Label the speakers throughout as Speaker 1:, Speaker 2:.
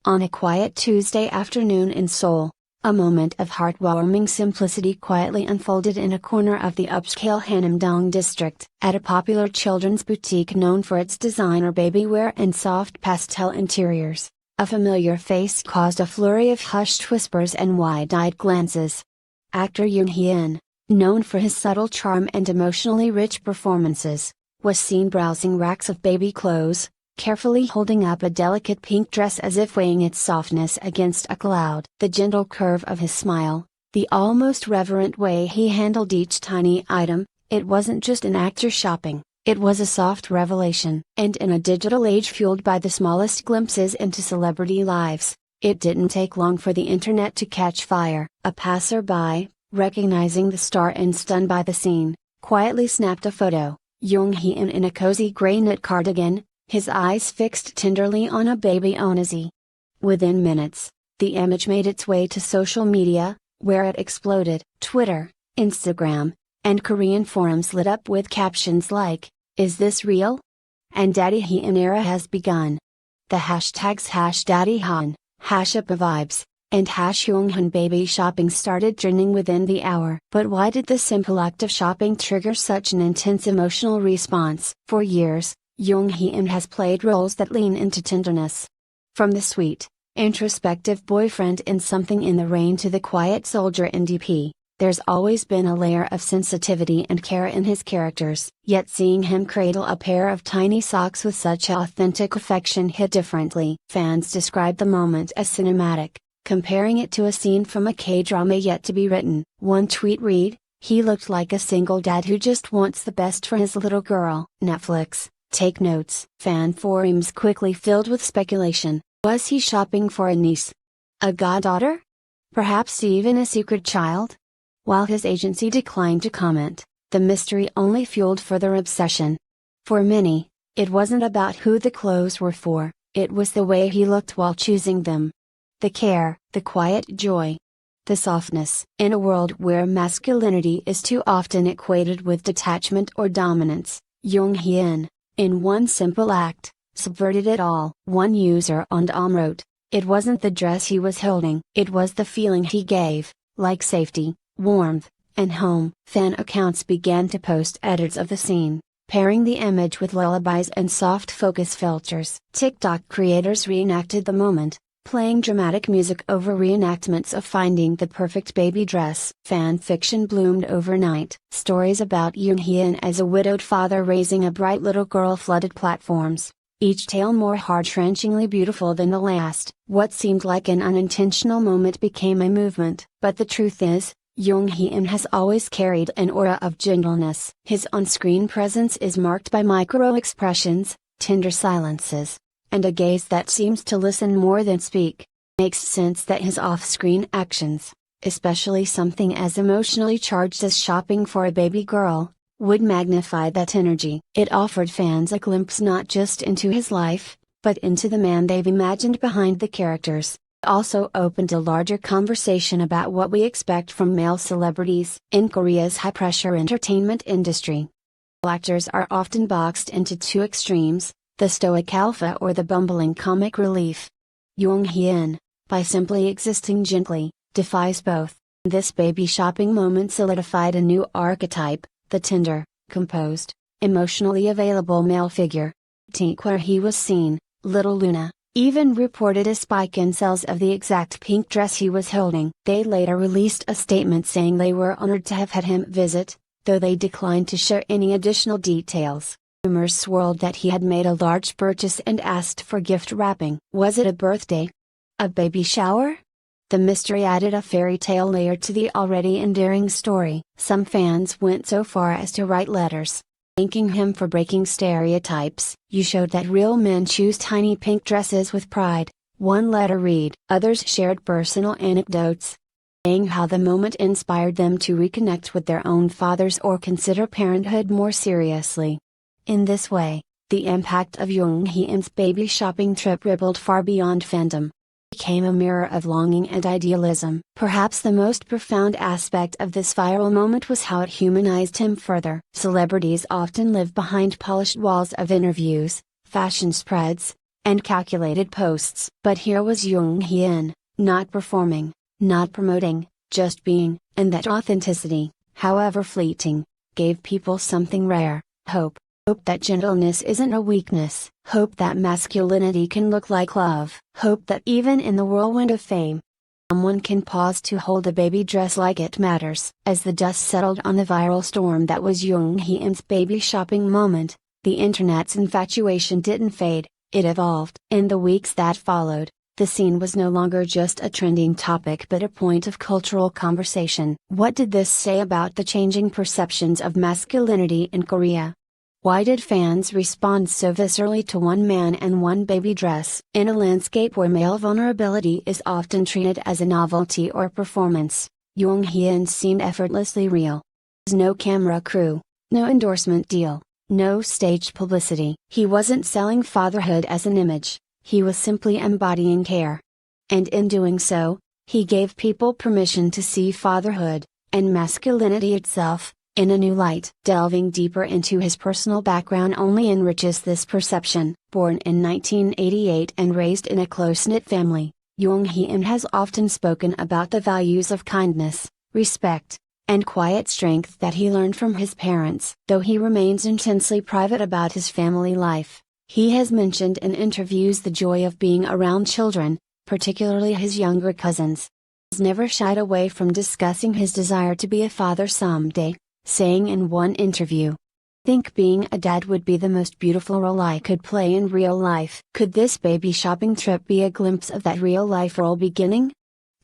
Speaker 1: On a quiet Tuesday afternoon in Seoul, a moment of heartwarming simplicity quietly unfolded in a corner of the upscale Hanam-dong district. At a popular children's boutique known for its designer babywear and soft pastel interiors, a familiar face caused a flurry of hushed whispers and wide-eyed glances. Actor Jung Hae-in, known for his subtle charm and emotionally rich performances, was seen browsing racks of baby clothes, carefully holding up a delicate pink dress as if weighing its softness against a cloud. The gentle curve of his smile, the almost reverent way he handled each tiny item, it wasn't just an actor shopping, it was a soft revelation. And in a digital age fueled by the smallest glimpses into celebrity lives, it didn't take long for the internet to catch fire. A passerby, recognizing the star and stunned by the scene, quietly snapped a photo. Jung Hae-in in a cozy gray knit cardigan, his eyes fixed tenderly on a baby Onezi. Within minutes, the image made its way to social media, where it exploded. Twitter, Instagram, and Korean forums lit up with captions like, "Is this real?" and "Daddy Hae-in era has begun." The hashtags #DaddyHae-in, #UpAVibes, and #YoungHae-in shopping started trending within the hour. But why did the simple act of shopping trigger such an intense emotional response? For years, Jung Hae-in has played roles that lean into tenderness. From the sweet, introspective boyfriend in Something in the Rain to the quiet soldier in DP, there's always been a layer of sensitivity and care in his characters. Yet seeing him cradle a pair of tiny socks with such authentic affection hit differently. Fans describe the moment as cinematic, comparing it to a scene from a K-drama yet to be written. One tweet read, "He looked like a single dad who just wants the best for his little girl." Netflix, take notes. Fan forums quickly filled with speculation. Was he shopping for a niece? A goddaughter? Perhaps even a secret child? While his agency declined to comment, the mystery only fueled further obsession. For many, it wasn't about who the clothes were for, it was the way he looked while choosing them. The care, the quiet joy, the softness. In a world where masculinity is too often equated with detachment or dominance, Jung Hae-in, in one simple act, subverted it all. One user on Dom wrote, "It wasn't the dress he was holding, it was the feeling he gave, like safety, warmth, and home." Fan accounts began to post edits of the scene, pairing the image with lullabies and soft focus filters. TikTok creators reenacted the moment, playing dramatic music over reenactments of finding the perfect baby dress. Fan fiction bloomed overnight. Stories about Jung Hae-in as a widowed father raising a bright little girl flooded platforms, each tale more heart-wrenchingly beautiful than the last. What seemed like an unintentional moment became a movement. But the truth is, Jung Hae-in has always carried an aura of gentleness. His on-screen presence is marked by micro-expressions, tender silences, and a gaze that seems to listen more than speak. Makes sense that his off-screen actions, especially something as emotionally charged as shopping for a baby girl, would magnify that energy. It offered fans a glimpse not just into his life, but into the man they've imagined behind the characters. It also opened a larger conversation about what we expect from male celebrities. In Korea's high-pressure entertainment industry, actors are often boxed into two extremes, the stoic alpha or the bumbling comic relief. Jung Hae-in, by simply existing gently, defies both. This baby shopping moment solidified a new archetype, the tender, composed, emotionally available male figure. Where he was seen, little Luna, even reported a spike in sales of the exact pink dress he was holding. They later released a statement saying they were honored to have had him visit, though they declined to share any additional details. Rumors swirled that he had made a large purchase and asked for gift wrapping. Was it a birthday? A baby shower? The mystery added a fairy tale layer to the already endearing story. Some fans went so far as to write letters, thanking him for breaking stereotypes. "You showed that real men choose tiny pink dresses with pride," one letter read. Others shared personal anecdotes, saying how the moment inspired them to reconnect with their own fathers or consider parenthood more seriously. In this way, the impact of Jung Hae-in's baby shopping trip rippled far beyond fandom. It became a mirror of longing and idealism. Perhaps the most profound aspect of this viral moment was how it humanized him further. Celebrities often live behind polished walls of interviews, fashion spreads, and calculated posts. But here was Jung Hae-in, not performing, not promoting, just being, and that authenticity, however fleeting, gave people something rare: hope. Hope that gentleness isn't a weakness. Hope that masculinity can look like love. Hope that even in the whirlwind of fame, someone can pause to hold a baby dress like it matters. As the dust settled on the viral storm that was Jung Hae-in's baby shopping moment, the internet's infatuation didn't fade, it evolved. In the weeks that followed, the scene was no longer just a trending topic but a point of cultural conversation. What did this say about the changing perceptions of masculinity in Korea? Why did fans respond so viscerally to one man and one baby dress? In a landscape where male vulnerability is often treated as a novelty or performance, Jung Hae-in seemed effortlessly real. No camera crew, no endorsement deal, no staged publicity. He wasn't selling fatherhood as an image, he was simply embodying care. And in doing so, he gave people permission to see fatherhood, and masculinity itself, in a new light. Delving deeper into his personal background only enriches this perception. Born in 1988 and raised in a close-knit family, Jung Hae-in has often spoken about the values of kindness, respect, and quiet strength that he learned from his parents. Though he remains intensely private about his family life, he has mentioned in interviews the joy of being around children, particularly his younger cousins. He's never shied away from discussing his desire to be a father someday, saying in one interview, "I think being a dad would be the most beautiful role I could play in real life." Could this baby shopping trip be a glimpse of that real life role beginning?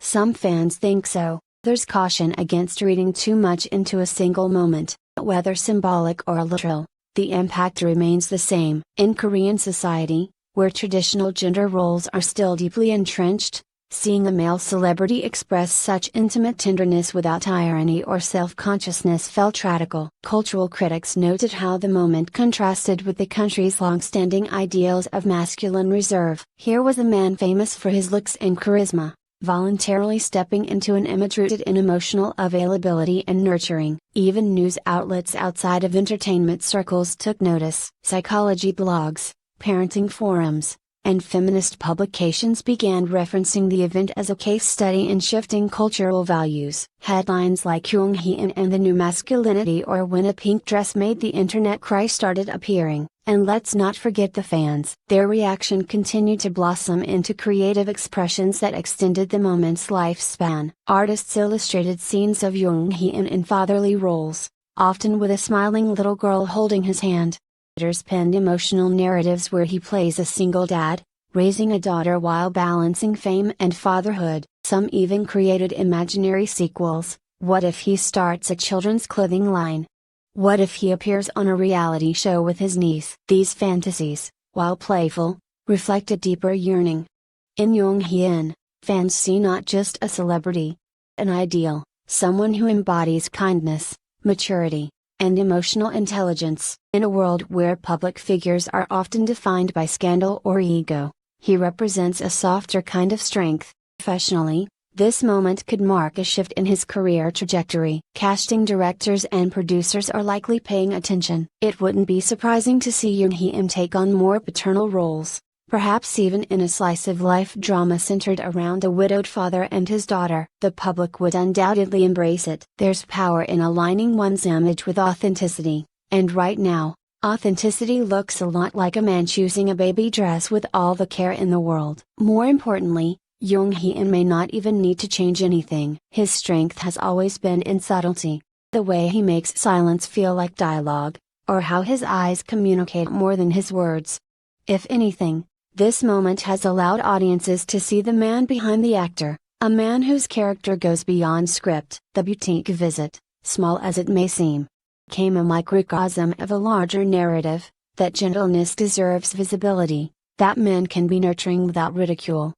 Speaker 1: Some fans think so. There's caution against reading too much into a single moment. Whether symbolic or literal, the impact remains the same. In Korean society, where traditional gender roles are still deeply entrenched, seeing a male celebrity express such intimate tenderness without irony or self-consciousness felt radical. Cultural critics noted how the moment contrasted with the country's long-standing ideals of masculine reserve. Here was a man famous for his looks and charisma, voluntarily stepping into an image rooted in emotional availability and nurturing. Even news outlets outside of entertainment circles took notice. Psychology blogs, parenting forums, and feminist publications began referencing the event as a case study in shifting cultural values. Headlines like Jung Hae-in and the new masculinity or when a pink dress made the internet cry started appearing, and let's not forget the fans. Their reaction continued to blossom into creative expressions that extended the moment's lifespan. Artists illustrated scenes of Jung Hae-in in fatherly roles, often with a smiling little girl holding his hand. Writers penned emotional narratives where he plays a single dad, raising a daughter while balancing fame and fatherhood. Some even created imaginary sequels. What if he starts a children's clothing line? What if he appears on a reality show with his niece? These fantasies, while playful, reflect a deeper yearning. In Jung Hae-in, fans see not just a celebrity, an ideal, someone who embodies kindness, maturity, and emotional intelligence. In a world where public figures are often defined by scandal or ego, he represents a softer kind of strength. Professionally, this moment could mark a shift in his career trajectory. Casting directors and producers are likely paying attention. It wouldn't be surprising to see Jung Hae-in take on more paternal roles, perhaps even in a slice-of-life drama centered around a widowed father and his daughter. The public would undoubtedly embrace it. There's power in aligning one's image with authenticity, and right now, authenticity looks a lot like a man choosing a baby dress with all the care in the world. More importantly, Jung Hae-in may not even need to change anything. His strength has always been in subtlety. The way he makes silence feel like dialogue, or how his eyes communicate more than his words. If anything, this moment has allowed audiences to see the man behind the actor, a man whose character goes beyond script. The boutique visit, small as it may seem, came a microcosm of a larger narrative, that gentleness deserves visibility, that men can be nurturing without ridicule.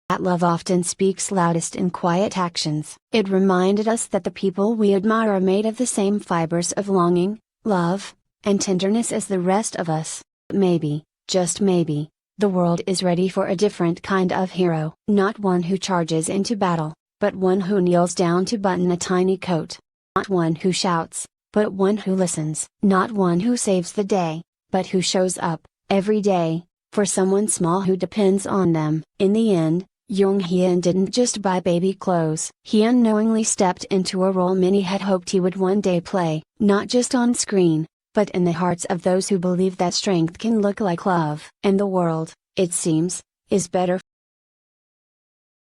Speaker 1: That love often speaks loudest in quiet actions. It reminded us that the people we admire are made of the same fibers of longing, love, and tenderness as the rest of us. Maybe, just maybe, the world is ready for a different kind of hero. Not one who charges into battle, but one who kneels down to button a tiny coat. Not one who shouts, but one who listens. Not one who saves the day, but who shows up, every day, for someone small who depends on them. In the end, Jung Hae-in didn't just buy baby clothes. He unknowingly stepped into a role many had hoped he would one day play, not just on screen, but in the hearts of those who believe that strength can look like love. And the world, it seems, is better